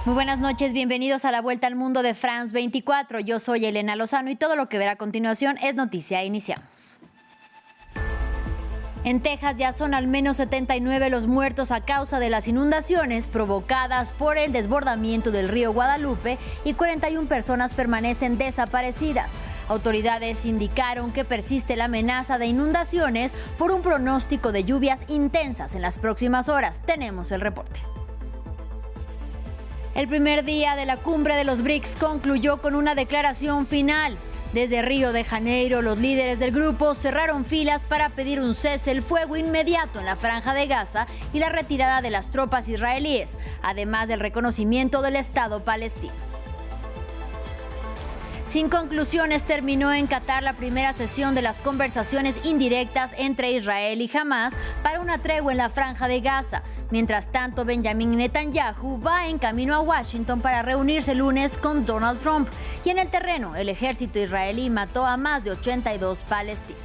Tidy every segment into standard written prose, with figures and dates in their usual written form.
Muy buenas noches, bienvenidos a la Vuelta al Mundo de France 24. Yo soy Elena Lozano y todo lo que verá a continuación es noticia. Iniciamos. En Texas ya son al menos 79 los muertos a causa de las inundaciones provocadas por el desbordamiento del río Guadalupe y 41 personas permanecen desaparecidas. Autoridades indicaron que persiste la amenaza de inundaciones por un pronóstico de lluvias intensas en las próximas horas. Tenemos el reporte. El primer día de la cumbre de los BRICS concluyó con una declaración final. Desde Río de Janeiro, los líderes del grupo cerraron filas para pedir un cese el fuego inmediato en la Franja de Gaza y la retirada de las tropas israelíes, además del reconocimiento del Estado palestino. Sin conclusiones, terminó en Qatar la primera sesión de las conversaciones indirectas entre Israel y Hamás para una tregua en la Franja de Gaza. Mientras tanto, Benjamin Netanyahu va en camino a Washington para reunirse el lunes con Donald Trump. Y en el terreno, el ejército israelí mató a más de 82 palestinos.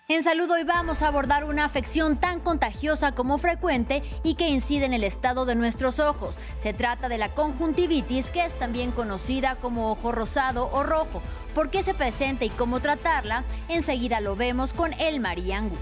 En salud hoy vamos a abordar una afección tan contagiosa como frecuente y que incide en el estado de nuestros ojos. Se trata de la conjuntivitis, que es también conocida como ojo rosado o rojo. ¿Por qué se presenta y cómo tratarla? Enseguida lo vemos con Elmar Angulo.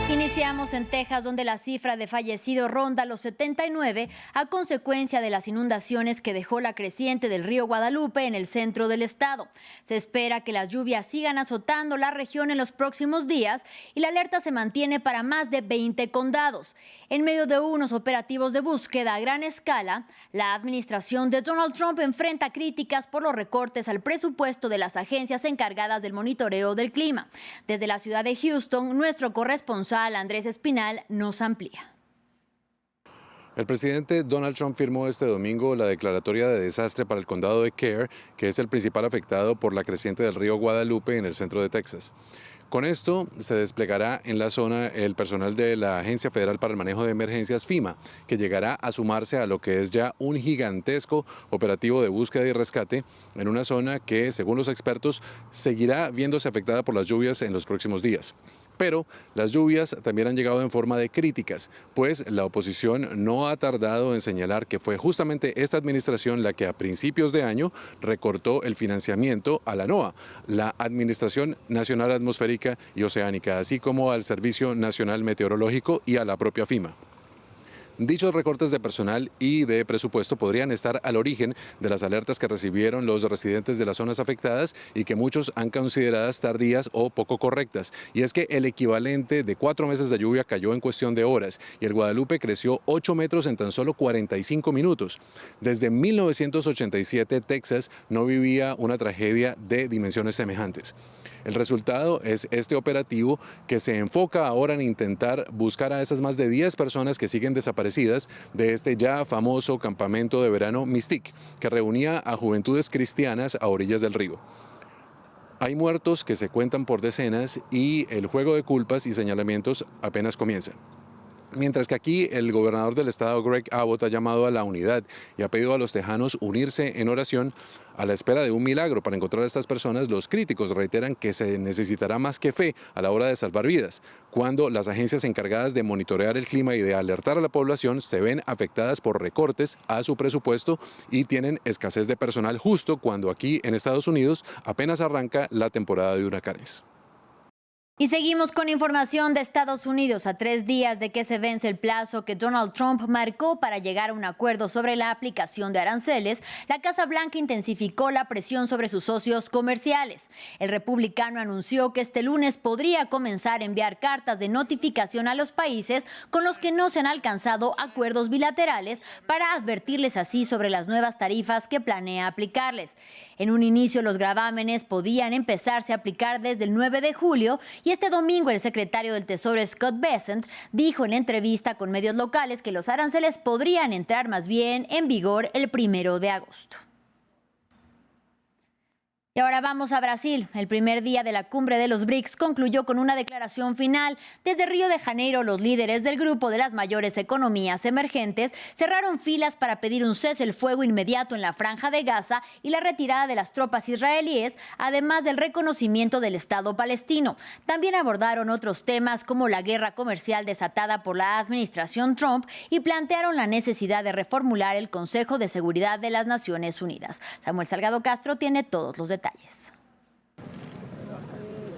Iniciamos en Texas, donde la cifra de fallecidos ronda los 79 a consecuencia de las inundaciones que dejó la creciente del río Guadalupe en el centro del estado. Se espera que las lluvias sigan azotando la región en los próximos días y la alerta se mantiene para más de 20 condados. En medio de unos operativos de búsqueda a gran escala, la administración de Donald Trump enfrenta críticas por los recortes al presupuesto de las agencias encargadas del monitoreo del clima. Desde la ciudad de Houston, nuestro corresponsal Andrés Espinal nos amplía. El presidente Donald Trump firmó este domingo la declaratoria de desastre para el condado de Kerr, que es el principal afectado por la creciente del río Guadalupe en el centro de Texas. Con esto se desplegará en la zona el personal de la Agencia Federal para el Manejo de Emergencias FEMA, que llegará a sumarse a lo que es ya un gigantesco operativo de búsqueda y rescate en una zona que, según los expertos, seguirá viéndose afectada por las lluvias en los próximos días. Pero las lluvias también han llegado en forma de críticas, pues la oposición no ha tardado en señalar que fue justamente esta administración la que a principios de año recortó el financiamiento a la NOAA, la Administración Nacional Atmosférica y Oceánica, así como al Servicio Nacional Meteorológico y a la propia FEMA. Dichos recortes de personal y de presupuesto podrían estar al origen de las alertas que recibieron los residentes de las zonas afectadas y que muchos han consideradas tardías o poco correctas. Y es que el equivalente de 4 meses de lluvia cayó en cuestión de horas y el Guadalupe creció 8 metros en tan solo 45 minutos. Desde 1987, Texas no vivía una tragedia de dimensiones semejantes. El resultado es este operativo que se enfoca ahora en intentar buscar a esas más de 10 personas que siguen desaparecidas de este ya famoso campamento de verano Mystique, que reunía a juventudes cristianas a orillas del río. Hay muertos que se cuentan por decenas y el juego de culpas y señalamientos apenas comienza. Mientras que aquí el gobernador del estado, Greg Abbott, ha llamado a la unidad y ha pedido a los tejanos unirse en oración a la espera de un milagro para encontrar a estas personas. Los críticos reiteran que se necesitará más que fe a la hora de salvar vidas, cuando las agencias encargadas de monitorear el clima y de alertar a la población se ven afectadas por recortes a su presupuesto y tienen escasez de personal justo cuando aquí en Estados Unidos apenas arranca la temporada de huracanes. Y seguimos con información de Estados Unidos. A 3 días de que se vence el plazo que Donald Trump marcó para llegar a un acuerdo sobre la aplicación de aranceles, la Casa Blanca intensificó la presión sobre sus socios comerciales. El republicano anunció que este lunes podría comenzar a enviar cartas de notificación a los países con los que no se han alcanzado acuerdos bilaterales para advertirles así sobre las nuevas tarifas que planea aplicarles. En un inicio, los gravámenes podían empezarse a aplicar desde el 9 de julio y este domingo el secretario del Tesoro Scott Bessent dijo en entrevista con medios locales que los aranceles podrían entrar más bien en vigor el 1 de agosto. Y ahora vamos a Brasil. El primer día de la cumbre de los BRICS concluyó con una declaración final. Desde Río de Janeiro, los líderes del grupo de las mayores economías emergentes cerraron filas para pedir un cese el fuego inmediato en la Franja de Gaza y la retirada de las tropas israelíes, además del reconocimiento del Estado palestino. También abordaron otros temas como la guerra comercial desatada por la administración Trump y plantearon la necesidad de reformular el Consejo de Seguridad de las Naciones Unidas. Samuel Salgado Castro tiene todos los detalles.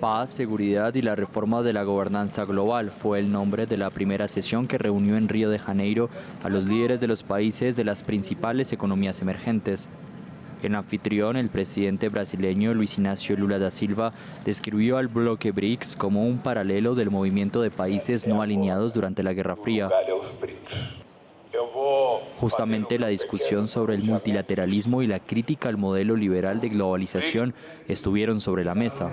Paz, seguridad y la reforma de la gobernanza global fue el nombre de la primera sesión que reunió en Río de Janeiro a los líderes de los países de las principales economías emergentes. El anfitrión, el presidente brasileño Luiz Inácio Lula da Silva, describió al bloque BRICS como un paralelo del movimiento de países no alineados durante la Guerra Fría. Justamente la discusión sobre el multilateralismo y la crítica al modelo liberal de globalización estuvieron sobre la mesa.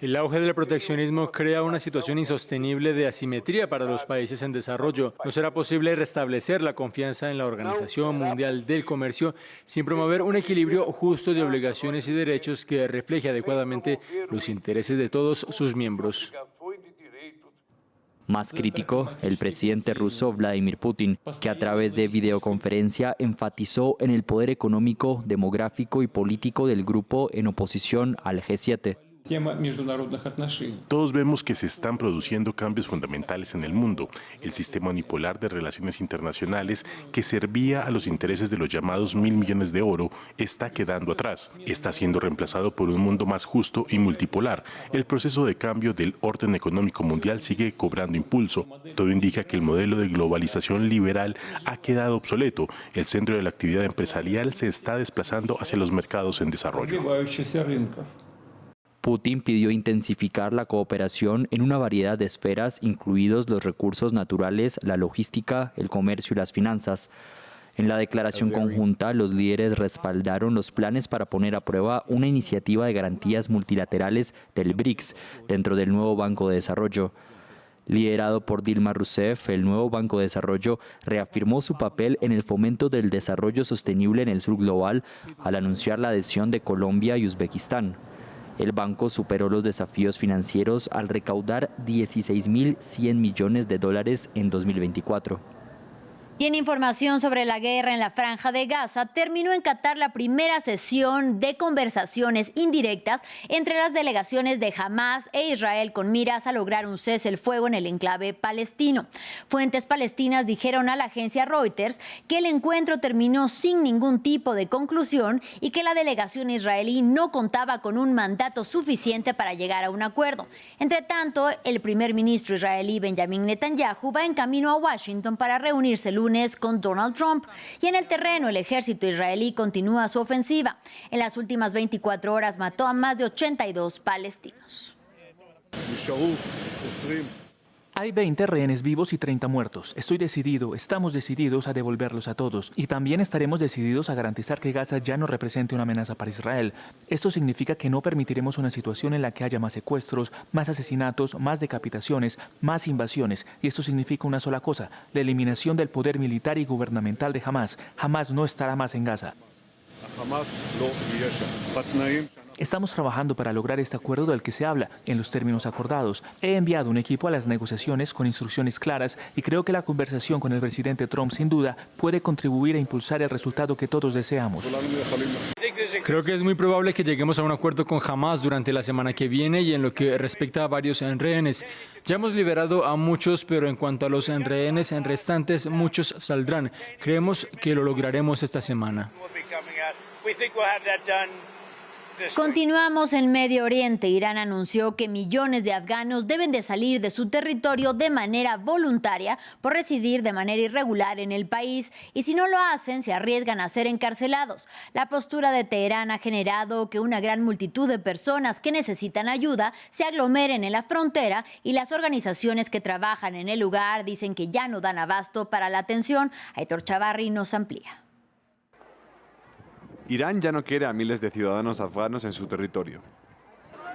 El auge del proteccionismo crea una situación insostenible de asimetría para los países en desarrollo. No será posible restablecer la confianza en la Organización Mundial del Comercio sin promover un equilibrio justo de obligaciones y derechos que refleje adecuadamente los intereses de todos sus miembros. Más crítico, el presidente ruso Vladimir Putin, que a través de videoconferencia enfatizó en el poder económico, demográfico y político del grupo en oposición al G7. Todos vemos que se están produciendo cambios fundamentales en el mundo. El sistema unipolar de relaciones internacionales que servía a los intereses de los llamados 1.000 millones de oro está quedando atrás. Está siendo reemplazado por un mundo más justo y multipolar. El proceso de cambio del orden económico mundial sigue cobrando impulso. Todo indica que el modelo de globalización liberal ha quedado obsoleto. El centro de la actividad empresarial se está desplazando hacia los mercados en desarrollo. Putin pidió intensificar la cooperación en una variedad de esferas, incluidos los recursos naturales, la logística, el comercio y las finanzas. En la declaración conjunta, los líderes respaldaron los planes para poner a prueba una iniciativa de garantías multilaterales del BRICS dentro del nuevo Banco de Desarrollo. Liderado por Dilma Rousseff, el nuevo Banco de Desarrollo reafirmó su papel en el fomento del desarrollo sostenible en el sur global al anunciar la adhesión de Colombia y Uzbekistán. El banco superó los desafíos financieros al recaudar $16.100 millones en 2024. Y en información sobre la guerra en la Franja de Gaza, terminó en Qatar la primera sesión de conversaciones indirectas entre las delegaciones de Hamás e Israel con miras a lograr un cese el fuego en el enclave palestino. Fuentes palestinas dijeron a la agencia Reuters que el encuentro terminó sin ningún tipo de conclusión y que la delegación israelí no contaba con un mandato suficiente para llegar a un acuerdo. Entre tanto, el primer ministro israelí Benjamin Netanyahu va en camino a Washington para reunirse el lunes con Donald Trump. Y en el terreno, el ejército israelí continúa su ofensiva. En las últimas 24 horas mató a más de 82 palestinos. Hay 20 rehenes vivos y 30 muertos. Estamos decididos a devolverlos a todos. Y también estaremos decididos a garantizar que Gaza ya no represente una amenaza para Israel. Esto significa que no permitiremos una situación en la que haya más secuestros, más asesinatos, más decapitaciones, más invasiones. Y esto significa una sola cosa: la eliminación del poder militar y gubernamental de Hamás. Hamás no estará más en Gaza. Estamos trabajando para lograr este acuerdo del que se habla, en los términos acordados. He enviado un equipo a las negociaciones con instrucciones claras y creo que la conversación con el presidente Trump sin duda puede contribuir a impulsar el resultado que todos deseamos. Creo que es muy probable que lleguemos a un acuerdo con Hamás durante la semana que viene y en lo que respecta a varios rehenes. Ya hemos liberado a muchos, pero en cuanto a los rehenes restantes, muchos saldrán. Creemos que lo lograremos esta semana. Continuamos en Medio Oriente. Irán anunció que millones de afganos deben de salir de su territorio de manera voluntaria por residir de manera irregular en el país y si no lo hacen se arriesgan a ser encarcelados. La postura de Teherán ha generado que una gran multitud de personas que necesitan ayuda se aglomeren en la frontera y las organizaciones que trabajan en el lugar dicen que ya no dan abasto para la atención. Aitor Chavarri nos amplía. Irán ya no quiere a miles de ciudadanos afganos en su territorio.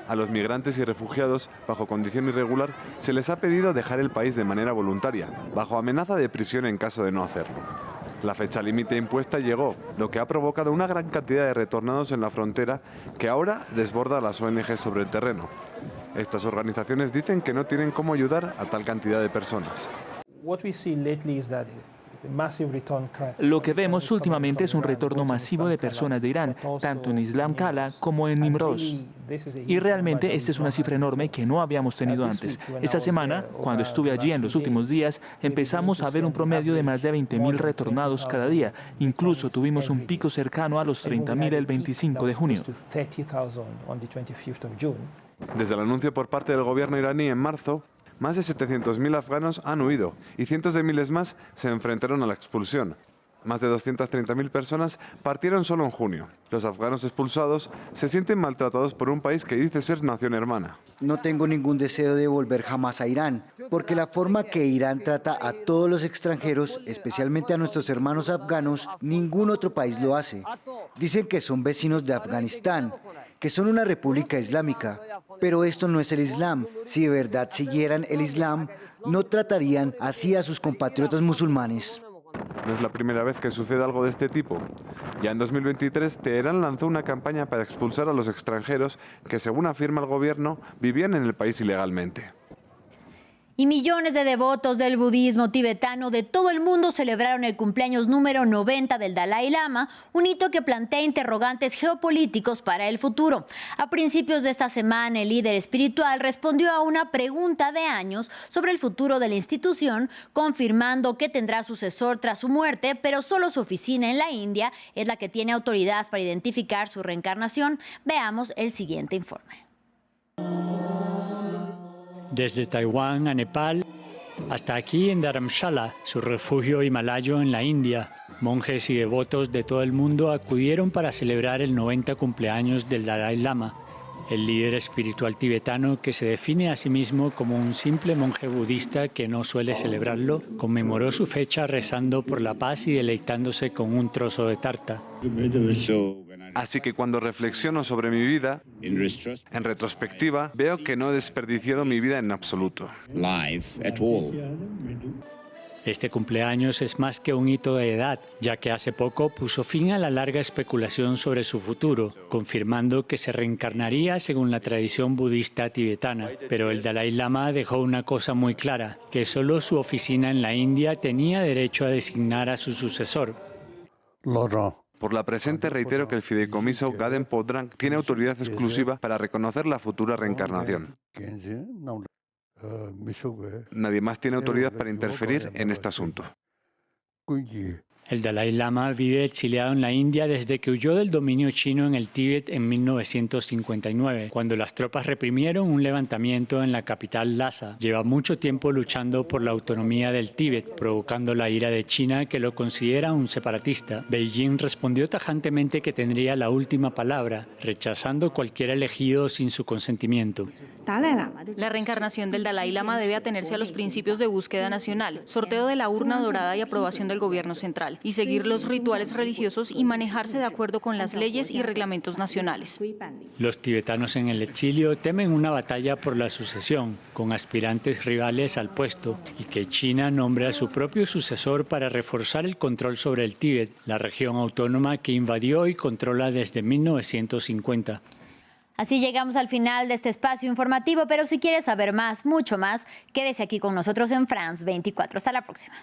A los migrantes y refugiados, bajo condición irregular, se les ha pedido dejar el país de manera voluntaria, bajo amenaza de prisión en caso de no hacerlo. La fecha límite impuesta llegó, lo que ha provocado una gran cantidad de retornados en la frontera que ahora desborda a las ONG sobre el terreno. Estas organizaciones dicen que no tienen cómo ayudar a tal cantidad de personas. Lo que vemos últimamente es un retorno masivo de personas de Irán, tanto en Islam Kala como en Nimroz. Y realmente esta es una cifra enorme que no habíamos tenido antes. Esta semana, cuando estuve allí en los últimos días, empezamos a ver un promedio de más de 20.000 retornados cada día. Incluso tuvimos un pico cercano a los 30.000 el 25 de junio. Desde el anuncio por parte del gobierno iraní en marzo, más de 700.000 afganos han huido y cientos de miles más se enfrentaron a la expulsión. Más de 230.000 personas partieron solo en junio. Los afganos expulsados se sienten maltratados por un país que dice ser nación hermana. No tengo ningún deseo de volver jamás a Irán, porque la forma que Irán trata a todos los extranjeros, especialmente a nuestros hermanos afganos, ningún otro país lo hace. Dicen que son vecinos de Afganistán, que son una república islámica, pero esto no es el Islam. Si de verdad siguieran el Islam, no tratarían así a sus compatriotas musulmanes. No es la primera vez que sucede algo de este tipo. Ya en 2023, Teherán lanzó una campaña para expulsar a los extranjeros que, según afirma el gobierno, vivían en el país ilegalmente. Y millones de devotos del budismo tibetano de todo el mundo celebraron el cumpleaños número 90 del Dalai Lama, un hito que plantea interrogantes geopolíticos para el futuro. A principios de esta semana, el líder espiritual respondió a una pregunta de años sobre el futuro de la institución, confirmando que tendrá sucesor tras su muerte, pero solo su oficina en la India es la que tiene autoridad para identificar su reencarnación. Veamos el siguiente informe. Desde Taiwán a Nepal, hasta aquí en Dharamshala, su refugio himalayo en la India, monjes y devotos de todo el mundo acudieron para celebrar el 90 cumpleaños del Dalai Lama, el líder espiritual tibetano que se define a sí mismo como un simple monje budista que no suele celebrarlo, conmemoró su fecha rezando por la paz y deleitándose con un trozo de tarta. Así que cuando reflexiono sobre mi vida, en retrospectiva, veo que no he desperdiciado mi vida en absoluto. Este cumpleaños es más que un hito de edad, ya que hace poco puso fin a la larga especulación sobre su futuro, confirmando que se reencarnaría según la tradición budista tibetana. Pero el Dalai Lama dejó una cosa muy clara, que solo su oficina en la India tenía derecho a designar a su sucesor. Por la presente reitero que el fideicomiso Gaden Podrang tiene autoridad exclusiva para reconocer la futura reencarnación. Nadie más tiene autoridad para interferir en este asunto. El Dalai Lama vive exiliado en la India desde que huyó del dominio chino en el Tíbet en 1959, cuando las tropas reprimieron un levantamiento en la capital Lhasa. Lleva mucho tiempo luchando por la autonomía del Tíbet, provocando la ira de China, que lo considera un separatista. Beijing respondió tajantemente que tendría la última palabra, rechazando cualquier elegido sin su consentimiento. La reencarnación del Dalai Lama debe atenerse a los principios de búsqueda nacional, sorteo de la urna dorada y aprobación del gobierno central, y seguir los rituales religiosos y manejarse de acuerdo con las leyes y reglamentos nacionales. Los tibetanos en el exilio temen una batalla por la sucesión, con aspirantes rivales al puesto, y que China nombre a su propio sucesor para reforzar el control sobre el Tíbet, la región autónoma que invadió y controla desde 1950. Así llegamos al final de este espacio informativo, pero si quieres saber más, mucho más, quédese aquí con nosotros en France 24. Hasta la próxima.